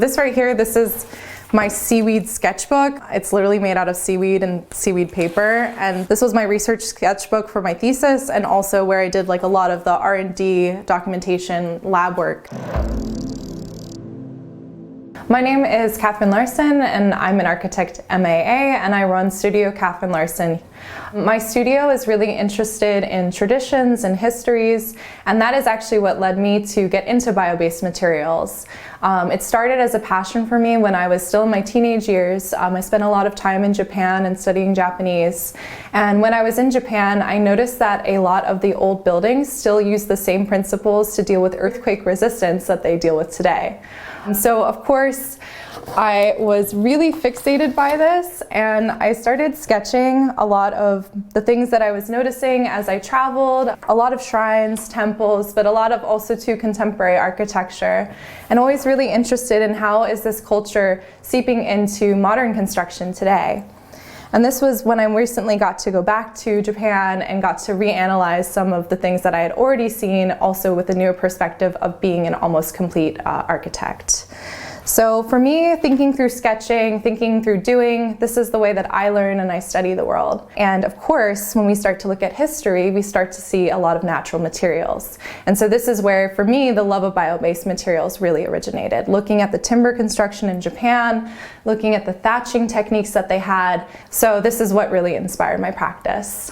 This right here, this is my seaweed sketchbook. It's literally made out of seaweed and seaweed paper, and this was my research sketchbook for my thesis, and also where I did like a lot of the R&D documentation lab work. My name is Kathryn Larsen, and I'm an architect MAA, and I run Studio Kathryn Larsen. My studio is really interested in traditions and histories, and that is actually what led me to get into bio-based materials. It started as a passion for me when I was still in my teenage years. I spent a lot of time in Japan and studying Japanese, and when I was in Japan, I noticed that a lot of the old buildings still use the same principles to deal with earthquake resistance that they deal with today. So of course, I was really fixated by this, and I started sketching a lot of the things that I was noticing as I traveled, a lot of shrines, temples, but a lot of also too contemporary architecture, and always really interested in how is this culture seeping into modern construction today. And this was when I recently got to go back to Japan and got to reanalyze some of the things that I had already seen, also with a newer perspective of being an almost complete architect. So for me, thinking through sketching, thinking through doing, this is the way that I learn and I study the world. And of course, when we start to look at history, we start to see a lot of natural materials. And so this is where, for me, the love of bio-based materials really originated. Looking at the timber construction in Japan, looking at the thatching techniques that they had. So this is what really inspired my practice.